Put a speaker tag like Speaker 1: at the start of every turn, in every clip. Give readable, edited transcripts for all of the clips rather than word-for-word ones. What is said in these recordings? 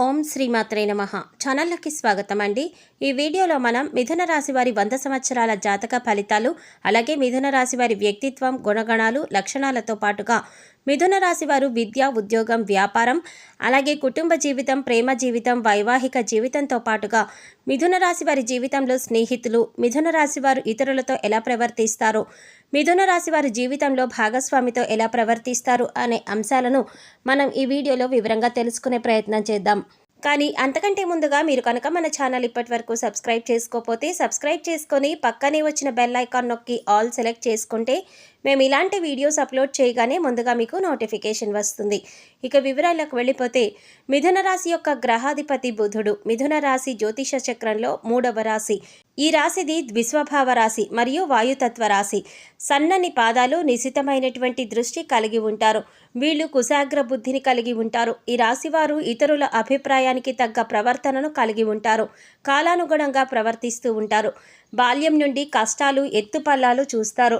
Speaker 1: ఓం శ్రీమాత్రే నమః. ఛానల్కి స్వాగతం అండి. ఈ వీడియోలో మనం మిథున రాశి వారి 100 సంవత్సరాల జాతక ఫలితాలు, అలాగే మిథున రాశి వారి వ్యక్తిత్వం, గుణగణాలు, లక్షణాలతో పాటుగా మిథున రాశి వారు విద్య, ఉద్యోగం, వ్యాపారం, అలాగే కుటుంబ జీవితం, ప్రేమ జీవితం, వైవాహిక జీవితంతో పాటుగా మిథున రాశి వారి జీవితంలో స్నేహితులు, మిథున రాశి వారు ఇతరులతో ఎలా ప్రవర్తిస్తారు, మిథున రాశి వారి జీవితంలో భాగస్వామితో ఎలా ప్రవర్తిస్తారు అనే అంశాలను మనం ఈ వీడియోలో వివరంగా తెలుసుకునే ప్రయత్నం చేద్దాం. కానీ అంతకంటే ముందుగా మీరు కనుక మన ఛానల్ ఇప్పటి వరకు సబ్స్క్రైబ్ చేసుకోకపోతే సబ్స్క్రైబ్ చేసుకొని పక్కనే వచ్చిన బెల్ ఐకాన్ నొక్కి ఆల్ సెలెక్ట్ చేసుకుంటే మేము ఇలాంటి వీడియోస్ అప్లోడ్ చేయగానే ముందుగా మీకు నోటిఫికేషన్ వస్తుంది. ఇక వివరాలకు వెళ్ళిపోతే మిథున రాశి యొక్క గ్రహాధిపతి బుధుడు. మిథున రాశి జ్యోతిష చక్రంలో 3వ రాశి. ఈ రాశిది ద్విస్వభావ రాశి మరియు వాయుతత్వ రాశి. సన్నని పాదాలు, నిశితమైనటువంటి దృష్టి కలిగి ఉంటారు. వీళ్ళు కుశాగ్ర బుద్ధిని కలిగి ఉంటారు. ఈ రాశివారు ఇతరుల అభిప్రాయానికి తగ్గ ప్రవర్తనను కలిగి ఉంటారు. కాలానుగుణంగా ప్రవర్తిస్తూ ఉంటారు. బాల్యం నుండి కష్టాలు, ఎత్తుపల్లాలు చూస్తారు.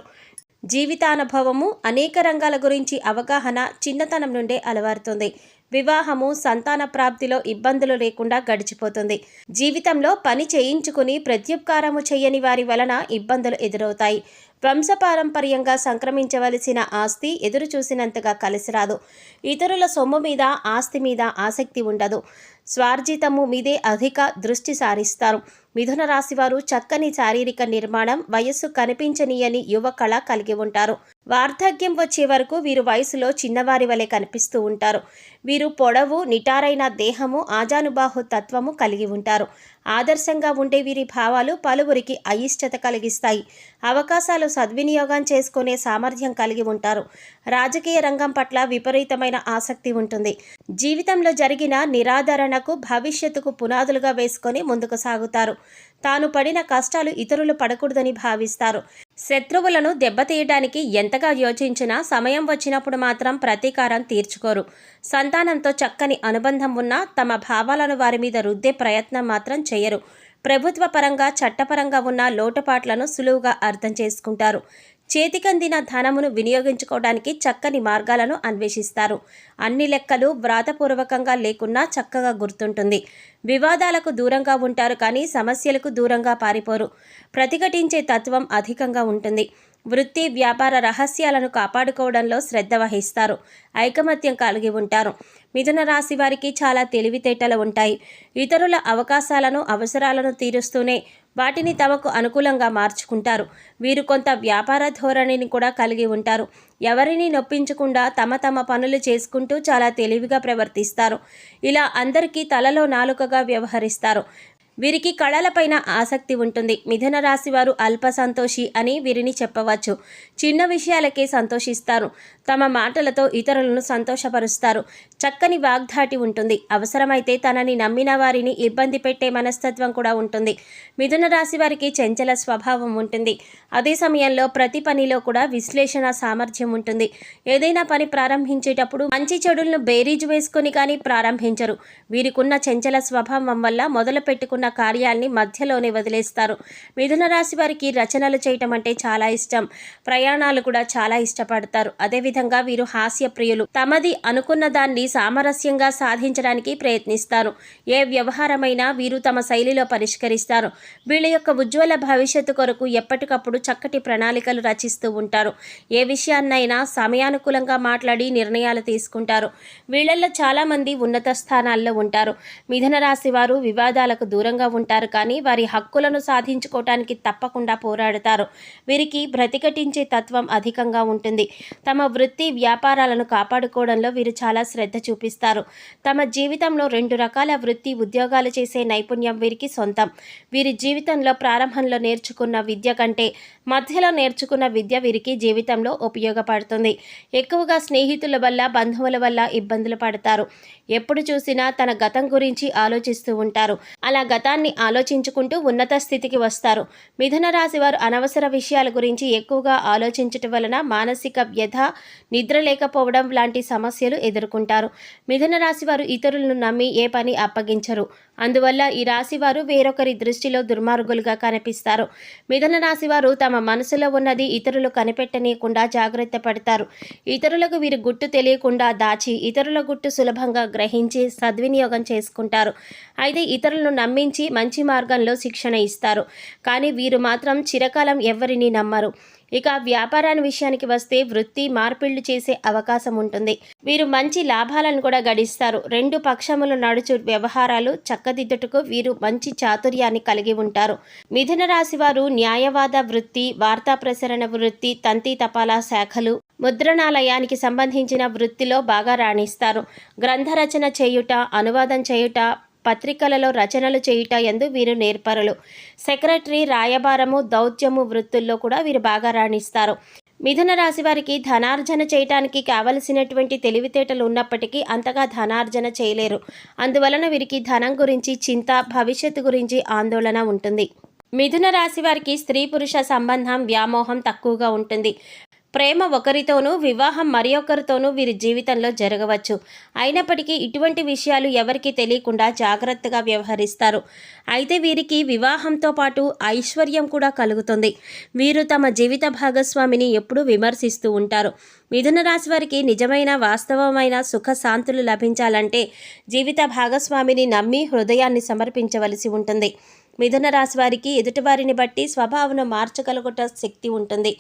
Speaker 1: జీవితానుభవము, అనేక రంగాల గురించి అవగాహన చిన్నతనం నుండే అలవడుతుంది. వివాహము, సంతాన ప్రాప్తిలో ఇబ్బందులు లేకుండా గడిచిపోతుంది. జీవితంలో పని చేయించుకుని ప్రత్యుపకారము చేయని వారి వలన ఇబ్బందులు ఎదురవుతాయి. వంశపారంపర్యంగా సంక్రమించవలసిన ఆస్తి ఎదురు చూసినంతగా కలిసిరాదు. ఇతరుల సొమ్ము మీద, ఆస్తి మీద ఆసక్తి ఉండదు. స్వార్జితము మీదే అధిక దృష్టి సారిస్తారు. మిథున రాశివారు చక్కని శారీరక నిర్మాణం, వయస్సు కనిపించనీయని యువ కళ కలిగి ఉంటారు. వార్ధక్యం వచ్చే వరకు వీరు వయసులో చిన్నవారి వలె కనిపిస్తూ ఉంటారు. వీరు పొడవు, నిటారైన దేహము, ఆజానుబాహు తత్వము కలిగి ఉంటారు. ఆదర్శంగా ఉండే వీరి భావాలు పలువురికి అయిష్టత కలిగిస్తాయి. అవకాశాలు సద్వినియోగం చేసుకునే సామర్థ్యం కలిగి ఉంటారు. రాజకీయ రంగం పట్ల విపరీతమైన ఆసక్తి ఉంటుంది. జీవితంలో జరిగిన నిరాదరణకు భవిష్యత్తుకు పునాదులుగా వేసుకొని ముందుకు సాగుతారు. తాను పడిన కష్టాలు ఇతరులు పడకూడదని భావిస్తారు. శత్రువులను దెబ్బతీయడానికి ఎంతగా యోచించినా సమయం వచ్చినప్పుడు మాత్రం ప్రతీకారం తీర్చుకోరు. సంతానంతో చక్కని అనుబంధం ఉన్నా తమ భావాలను వారి మీద రుద్దే ప్రయత్నం మాత్రం చేయరు. ప్రభుత్వ పరంగా, చట్టపరంగా ఉన్న లోటుపాట్లను సులువుగా అర్థం చేసుకుంటారు. చేతికందిన ధనమును వినియోగించుకోవడానికి చక్కని మార్గాలను అన్వేషిస్తారు. అన్ని లెక్కలు వ్రాతపూర్వకంగా లేకున్నా చక్కగా గుర్తుంటుంది. వివాదాలకు దూరంగా ఉంటారు, కానీ సమస్యలకు దూరంగా పారిపోరు. ప్రతిఘటించే తత్వం అధికంగా ఉంటుంది. వృత్తి, వ్యాపార రహస్యాలను కాపాడుకోవడంలో శ్రద్ధ వహిస్తారు. ఐకమత్యం కలిగి ఉంటారు. మిథున రాశి వారికి చాలా తెలివితేటలు ఉంటాయి. ఇతరుల అవకాశాలను, అవసరాలను తీరుస్తూనే వాటిని తమకు అనుకూలంగా మార్చుకుంటారు. వీరు కొంత వ్యాపార ధోరణిని కూడా కలిగి ఉంటారు. ఎవరిని నొప్పించకుండా తమ పనులు చేసుకుంటూ చాలా తెలివిగా ప్రవర్తిస్తారు. ఇలా అందరికీ తలలో నాలుకగా వ్యవహరిస్తారు. వీరికి కళలపైన ఆసక్తి ఉంటుంది. మిథున రాశి వారు అల్ప సంతోషి అని వీరిని చెప్పవచ్చు. చిన్న విషయాలకే సంతోషిస్తారు. తమ మాటలతో ఇతరులను సంతోషపరుస్తారు. చక్కని వాగ్ధాటి ఉంటుంది. అవసరమైతే తనని నమ్మిన వారిని ఇబ్బంది పెట్టే మనస్తత్వం కూడా ఉంటుంది. మిథున రాశి వారికి చంచల స్వభావం ఉంటుంది. అదే సమయంలో ప్రతి పనిలో కూడా విశ్లేషణ సామర్థ్యం ఉంటుంది. ఏదైనా పని ప్రారంభించేటప్పుడు మంచి చెడులను బేరీజు వేసుకొని కానీ ప్రారంభించరు. వీరికున్న చంచల స్వభావం వల్ల మొదలు పెట్టుకున్న కార్యాల్ని మధ్యలోనే వదిలేస్తారు. మిథున రాశి వారికి రచనలు చేయటం అంటే చాలా ఇష్టం. ప్రయాణాలు కూడా చాలా ఇష్టపడతారు. అదేవిధంగా వీరు హాస్య ప్రియులు. తమది అనుకున్న దాన్ని సామరస్యంగా సాధించడానికి ప్రయత్నిస్తారు. ఏ వ్యవహారమైనా వీరు తమ శైలిలో పరిష్కరిస్తారు. వీళ్ళ యొక్క ఉజ్వల భవిష్యత్తు కొరకు ఎప్పటికప్పుడు చక్కటి ప్రణాళికలు రచిస్తూ ఉంటారు. ఏ విషయాన్నైనా సమయానుకూలంగా మాట్లాడి నిర్ణయాలు తీసుకుంటారు. వీళ్ళల్లో చాలామంది ఉన్నత స్థానాల్లో ఉంటారు. మిథున రాశి వారు వివాదాలకు దూరంగా ఉంటారు, కానీ వారి హక్కులను సాధించుకోవటానికి తప్పకుండా పోరాడతారు. వీరికి ప్రతిఘటించే తత్వం అధికంగా ఉంటుంది. తమ వృత్తి, వ్యాపారాలను కాపాడుకోవడంలో వీరు చాలా శ్రద్ధ చూపిస్తారు. తమ జీవితంలో 2 రకాల వృత్తి, ఉద్యోగాలు చేసే నైపుణ్యం వీరికి సొంతం. వీరి జీవితంలో ప్రారంభంలో నేర్చుకున్న విద్య కంటే మధ్యలో నేర్చుకున్న విద్య వీరికి జీవితంలో ఉపయోగపడుతుంది. ఎక్కువగా స్నేహితుల వల్ల, బంధువుల వల్ల ఇబ్బందులు పడతారు. ఎప్పుడు చూసినా తన గతం గురించి ఆలోచిస్తూ ఉంటారు. అలా గతాన్ని ఆలోచించుకుంటూ ఉన్నత స్థితికి వస్తారు. మిథున రాశి వారు అనవసర విషయాల గురించి ఎక్కువగా ఆలోచించటం వలన మానసిక వ్యధ, నిద్ర లేకపోవడం లాంటి సమస్యలు ఎదుర్కొంటారు. మిథున రాశి వారు ఇతరులను నమ్మి ఏ పని అప్పగించరు. అందువల్ల ఈ రాశివారు వేరొకరి దృష్టిలో దుర్మార్గులుగా కనిపిస్తారు. మిథున రాశివారు తమ తమ మనసులో ఉన్నది ఇతరులు కనిపెట్టనీయకుండా జాగ్రత్త పడతారు. ఇతరులకు వీరి గుట్టు తెలియకుండా దాచి ఇతరుల గుట్టు సులభంగా గ్రహించి సద్వినియోగం చేసుకుంటారు. అయితే ఇతరులను నమ్మించి మంచి మార్గంలో శిక్షణ ఇస్తారు. కానీ వీరు మాత్రం చిరకాలం ఎవరిని నమ్మరు. ఇక వ్యాపారాన్ని విషయానికి వస్తే వృత్తి మార్పిళ్లు చేసే అవకాశం ఉంటుంది. వీరు మంచి లాభాలను కూడా గడిస్తారు. రెండు పక్షములు నడుచు వ్యవహారాలు చక్కదిద్దుటకు వీరు మంచి చాతుర్యాన్ని కలిగి ఉంటారు. మిథున రాశి వారు న్యాయవాద వృత్తి, వార్తా ప్రసరణ వృత్తి, తంతి తపాలా శాఖలు, ముద్రణాలయానికి సంబంధించిన వృత్తిలో బాగా రాణిస్తారు. గ్రంథరచన చేయుట, అనువాదం చేయుట, పత్రికలలో రచనలు చేయుట యందు వీరు నేర్పరులు. సెక్రటరీ, రాయబారము, దౌత్యము వృత్తుల్లో కూడా వీరు బాగా రాణిస్తారు. మిథున రాశి వారికి ధనార్జన చేయటానికి కావలసినటువంటి తెలివితేటలు ఉన్నప్పటికీ అంతగా ధనార్జన చేయలేరు. అందువలన వీరికి ధనం గురించి చింత, భవిష్యత్తు గురించి ఆందోళన ఉంటుంది. మిథున రాశి వారికి స్త్రీ పురుష సంబంధం వ్యామోహం తక్కువగా ఉంటుంది. ప్రేమ ఒకరితోనూ, వివాహం మరి ఒకరితోనూ వీరి జీవితంలో జరగవచ్చు. అయినప్పటికీ ఇటువంటి విషయాలు ఎవరికీ తెలియకుండా జాగ్రత్తగా వ్యవహరిస్తారు. అయితే వీరికి వివాహంతో పాటు ఐశ్వర్యం కూడా కలుగుతుంది. వీరు తమ జీవిత భాగస్వామిని ఎప్పుడూ విమర్శిస్తూ ఉంటారు. మిథున రాశి వారికి నిజమైన వాస్తవమైన సుఖశాంతులు లభించాలంటే జీవిత భాగస్వామిని నమ్మి హృదయాన్ని సమర్పించవలసి ఉంటుంది. మిథున రాశి వారికి ఎదుటివారిని బట్టి స్వభావను మార్చగలుగుట శక్తి ఉంటుంది.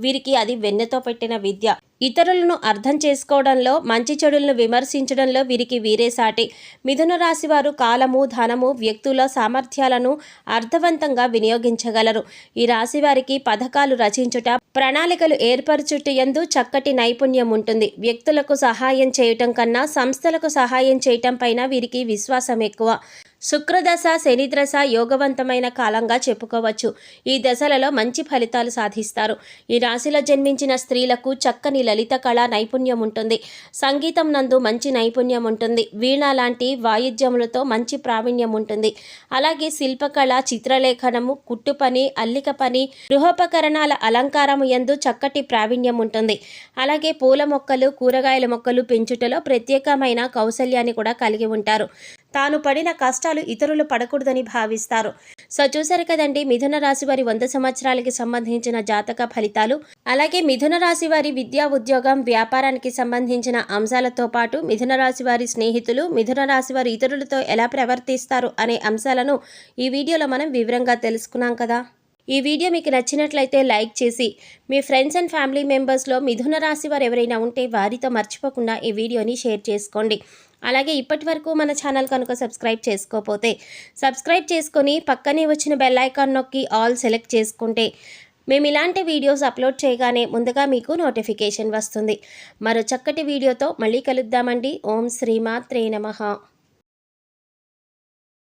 Speaker 1: వీరికి అది వెన్నెతో పెట్టిన విద్య. ఇతరులను అర్థం చేసుకోవడంలో, మంచి చెడులను విమర్శించడంలో వీరికి వీరే సాటి. మిథున రాశి వారు కాలము, ధనము, వ్యక్తుల సామర్థ్యాలను అర్థవంతంగా వినియోగించగలరు. ఈ రాశి వారికి పథకాలు రచించుట, ప్రణాళికలు ఏర్పరచుట యందు చక్కటి నైపుణ్యం ఉంటుంది. వ్యక్తులకు సహాయం చేయటం కన్నా సంస్థలకు సహాయం చేయటం పైన వీరికి విశ్వాసం ఎక్కువ. శుక్రదశ, శనిదశ యోగవంతమైన కాలంగా చెప్పుకోవచ్చు. ఈ దశలలో మంచి ఫలితాలు సాధిస్తారు. ఈ రాశిలో జన్మించిన స్త్రీలకు చక్కని లలిత కళా నైపుణ్యం ఉంటుంది. సంగీతం నందు మంచి నైపుణ్యం ఉంటుంది. వీణ లాంటి వాయిద్యములతో మంచి ప్రావీణ్యం ఉంటుంది. అలాగే శిల్పకళ, చిత్రలేఖనము, కుట్టు పని, అల్లిక పని, గృహోపకరణాల అలంకారము యందు చక్కటి ప్రావీణ్యం ఉంటుంది. అలాగే పూల మొక్కలు, కూరగాయల మొక్కలు పెంచుటలో ప్రత్యేకమైన కౌశల్యాన్ని కూడా కలిగి ఉంటారు. తాను పడిన కష్టాలు ఇతరులు పడకూడదని భావిస్తారు. సో చూసారు కదండి మిథున రాశి వారి 100 సంవత్సరాలకి సంబంధించిన జాతక ఫలితాలు. అలాగే మిథున రాశి వారి విద్యా, ఉద్యోగం, వ్యాపారానికి సంబంధించిన అంశాలతో పాటు మిథున రాశి వారి స్నేహితులు, మిథున రాశి వారు ఇతరులతో ఎలా ప్రవర్తిస్తారు అనే అంశాలను ఈ వీడియోలో మనం వివరంగా తెలుసుకున్నాం కదా. ఈ వీడియో మీకు నచ్చినట్లయితే లైక్ చేసి మీ ఫ్రెండ్స్ అండ్ ఫ్యామిలీ మెంబర్స్లో మిథున రాశి వారు ఎవరైనా ఉంటే వారితో మర్చిపోకుండా ఈ వీడియోని షేర్ చేసుకోండి. అలాగే ఇప్పటి వరకు మన ఛానల్ కనుక సబ్స్క్రైబ్ చేసుకోకపోతే సబ్స్క్రైబ్ చేసుకొని పక్కనే వచ్చిన బెల్ ఐకాన్ నొక్కి ఆల్ సెలెక్ట్ చేసుకుంటే మేము ఇలాంటి వీడియోస్ అప్లోడ్ చేయగానే ముందుగా మీకు నోటిఫికేషన్ వస్తుంది. మరో చక్కటి వీడియోతో మళ్ళీ కలుద్దామండి. ఓం శ్రీమాత్రే నమః.